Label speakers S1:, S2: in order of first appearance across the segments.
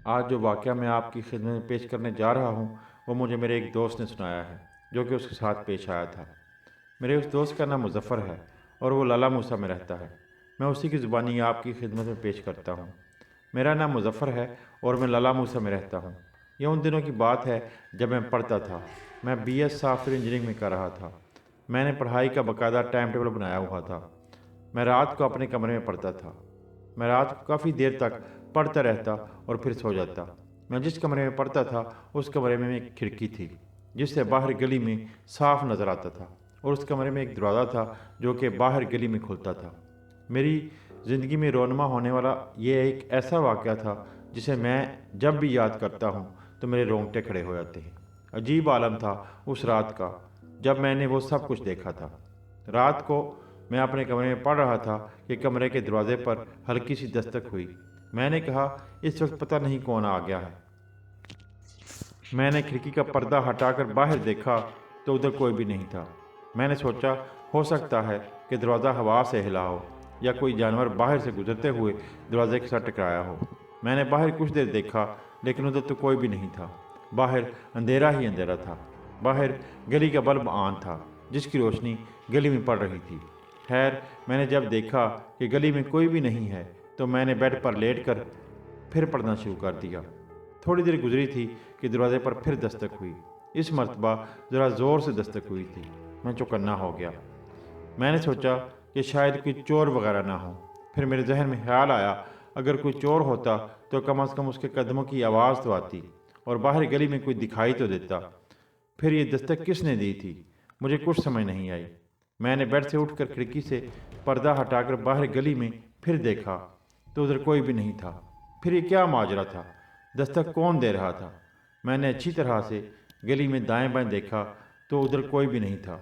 S1: آج جو واقعہ میں آپ کی خدمت میں پیش کرنے جا رہا ہوں وہ مجھے میرے ایک دوست نے سنایا ہے جو کہ اس کے ساتھ پیش آیا تھا۔ میرے اس دوست کا نام مظفر ہے اور وہ لالا موسیٰ میں رہتا ہے۔ میں اسی کی زبانی آپ کی خدمت میں پیش کرتا ہوں۔ میرا نام مظفر ہے اور میں لالا موسیٰ میں رہتا ہوں۔ یہ ان دنوں کی بات ہے جب میں پڑھتا تھا۔ میں B S soft ware engineering میں کر رہا تھا۔ میں نے پڑھائی کا باقاعدہ ٹائم ٹیبل بنایا ہوا تھا۔ میں رات کو اپنے کمرے میں پڑھتا تھا۔ میں رات کو کافی دیر تک پڑھتا رہتا اور پھر سو جاتا۔ میں جس کمرے میں پڑھتا تھا اس کمرے میں ایک کھڑکی تھی جس سے باہر گلی میں صاف نظر آتا تھا، اور اس کمرے میں ایک دروازہ تھا جو کہ باہر گلی میں کھلتا تھا۔ میری زندگی میں رونما ہونے والا یہ ایک ایسا واقعہ تھا جسے میں جب بھی یاد کرتا ہوں تو میرے رونگٹے کھڑے ہو جاتے ہیں۔ عجیب عالم تھا اس رات کا جب میں نے وہ سب کچھ دیکھا تھا۔ رات کو میں اپنے کمرے میں پڑھ رہا تھا کہ کمرے کے دروازے پر ہلکی سی دستک ہوئی۔ میں نے کہا اس وقت پتہ نہیں کون آ گیا ہے۔ میں نے کھڑکی کا پردہ ہٹا کر باہر دیکھا تو ادھر کوئی بھی نہیں تھا۔ میں نے سوچا ہو سکتا ہے کہ دروازہ ہوا سے ہلا ہو یا کوئی جانور باہر سے گزرتے ہوئے دروازے کے ساتھ ٹکرایا ہو۔ میں نے باہر کچھ دیر دیکھا لیکن ادھر تو کوئی بھی نہیں تھا۔ باہر اندھیرا ہی اندھیرا تھا۔ باہر گلی کا بلب آن تھا جس کی روشنی گلی میں پڑ رہی تھی۔ خیر میں نے جب دیکھا کہ گلی میں کوئی بھی نہیں ہے تو میں نے بیڈ پر لیٹ کر پھر پڑھنا شروع کر دیا۔ تھوڑی دیر گزری تھی کہ دروازے پر پھر دستک ہوئی۔ اس مرتبہ ذرا زور سے دستک ہوئی تھی۔ میں چوکنا ہو گیا۔ میں نے سوچا کہ شاید کوئی چور وغیرہ نہ ہو۔ پھر میرے ذہن میں خیال آیا اگر کوئی چور ہوتا تو کم از کم اس کے قدموں کی آواز تو آتی اور باہر گلی میں کوئی دکھائی تو دیتا۔ پھر یہ دستک کس نے دی تھی؟ مجھے کچھ سمجھ نہیں آئی۔ میں نے بیڈ سے اٹھ کر کھڑکی سے پردہ ہٹا کر باہر گلی میں پھر دیکھا تو ادھر کوئی بھی نہیں تھا۔ پھر یہ کیا ماجرا تھا؟ دستک کون دے رہا تھا؟ میں نے اچھی طرح سے گلی میں دائیں بائیں دیکھا تو ادھر کوئی بھی نہیں تھا۔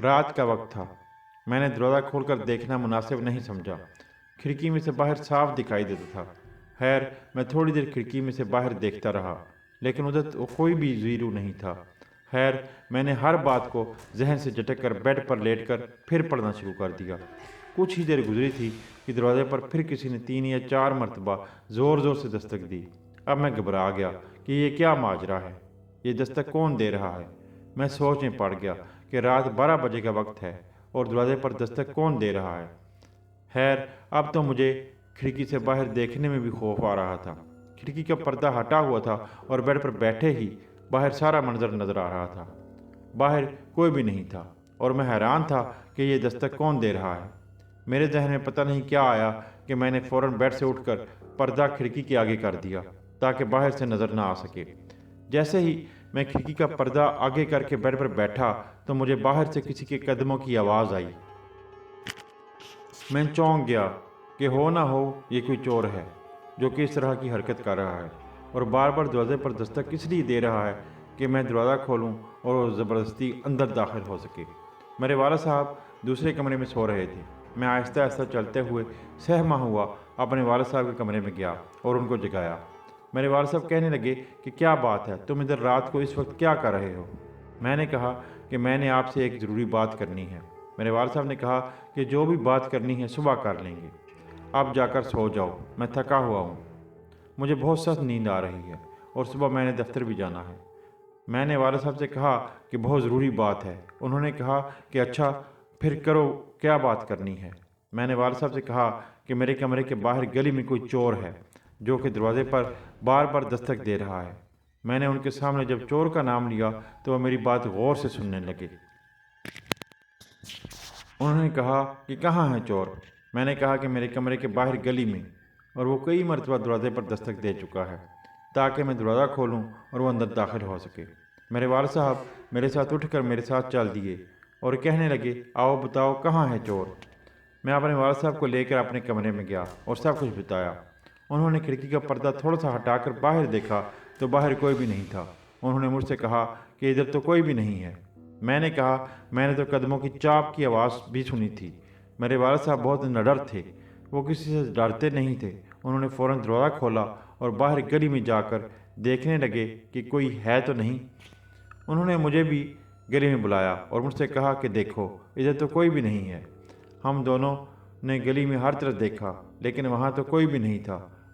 S1: رات کا وقت تھا۔ میں نے دروازہ کھول کر دیکھنا مناسب نہیں سمجھا۔ کھڑکی میں سے باہر صاف دکھائی دیتا تھا۔ خیر میں تھوڑی دیر کھڑکی میں سے باہر دیکھتا رہا لیکن ادھر تو کوئی بھی زیرو نہیں تھا۔ خیر میں نے ہر بات کو ذہن سے جھٹک کر بیڈ پر لیٹ کر پھر پڑھنا شروع کر دیا۔ کچھ ہی دیر گزری تھی کہ دروازے پر پھر کسی نے 3 یا 4 مرتبہ زور زور سے دستک دی۔ اب میں گھبرا گیا کہ یہ کیا ماجرا ہے، یہ دستک کون دے رہا ہے۔ میں سوچ میں پڑ گیا کہ رات 12 بجے کا وقت ہے اور دروازے پر دستک کون دے رہا ہے۔ خیر اب تو مجھے کھڑکی سے باہر دیکھنے میں بھی خوف آ رہا تھا۔ کھڑکی کا پردہ ہٹا ہوا تھا اور بیڈ پر بیٹھے ہی باہر سارا منظر نظر آ رہا تھا۔ باہر کوئی بھی نہیں تھا اور میں حیران تھا کہ یہ دستک کون دے رہا ہے۔ میرے ذہن میں پتہ نہیں کیا آیا کہ میں نے فوراً بیڈ سے اٹھ کر پردہ کھڑکی کے آگے کر دیا تاکہ باہر سے نظر نہ آ سکے۔ جیسے ہی میں کھڑکی کا پردہ آگے کر کے بیڈ پر بیٹھا تو مجھے باہر سے کسی کے قدموں کی آواز آئی۔ میں چونک گیا کہ ہو نہ ہو یہ کوئی چور ہے جو کہ اس طرح کی حرکت کر رہا ہے اور بار بار دروازے پر دستک اس لیے دے رہا ہے کہ میں دروازہ کھولوں اور وہ زبردستی اندر داخل ہو سکے۔ میرے والد صاحب دوسرے کمرے میں سو رہے تھے۔ میں آہستہ آہستہ چلتے ہوئے سہما ہوا اپنے والد صاحب کے کمرے میں گیا اور ان کو جگایا۔ میرے والد صاحب کہنے لگے کہ کیا بات ہے، تم ادھر رات کو اس وقت کیا کر رہے ہو؟ میں نے کہا کہ میں نے آپ سے ایک ضروری بات کرنی ہے۔ میرے والد صاحب نے کہا کہ جو بھی بات کرنی ہے صبح کر لیں گے، اب جا کر سو جاؤ، میں تھکا ہوا ہوں، مجھے بہت سخت نیند آ رہی ہے اور صبح میں نے دفتر بھی جانا ہے۔ میں نے والد صاحب سے کہا کہ بہت ضروری بات ہے۔ انہوں نے کہا کہ اچھا پھر کرو، کیا بات کرنی ہے؟ میں نے والد صاحب سے کہا کہ میرے کمرے کے باہر گلی میں کوئی چور ہے جو کہ دروازے پر بار بار دستک دے رہا ہے۔ میں نے ان کے سامنے جب چور کا نام لیا تو وہ میری بات غور سے سننے لگے۔ انہوں نے کہا کہ کہاں ہے چور؟ میں نے کہا کہ میرے کمرے کے باہر گلی میں، اور وہ کئی مرتبہ دروازے پر دستک دے چکا ہے تاکہ میں دروازہ کھولوں اور وہ اندر داخل ہو سکے۔ میرے والد صاحب میرے ساتھ اٹھ کر میرے ساتھ چل دیے اور کہنے لگے آؤ بتاؤ کہاں ہے چور؟ میں اپنے والد صاحب کو لے کر اپنے کمرے میں گیا اور سب کچھ بتایا۔ انہوں نے کھڑکی کا پردہ تھوڑا سا ہٹا کر باہر دیکھا تو باہر کوئی بھی نہیں تھا۔ انہوں نے مجھ سے کہا کہ ادھر تو کوئی بھی نہیں ہے۔ میں نے کہا میں نے تو قدموں کی چاپ کی آواز بھی سنی تھی۔ میرے والد صاحب بہت نڈر تھے، وہ کسی سے ڈرتے نہیں تھے۔ انہوں نے فوراً دروازہ کھولا اور باہر گلی میں جا کر دیکھنے لگے کہ کوئی ہے تو نہیں۔ انہوں نے مجھے بھی گلی میں بلایا اور مجھ سے کہا کہ دیکھو ادھر تو کوئی بھی نہیں ہے۔ ہم دونوں نے گلی میں ہر طرف دیکھا لیکن وہاں تو کوئی بھی نہیں تھا۔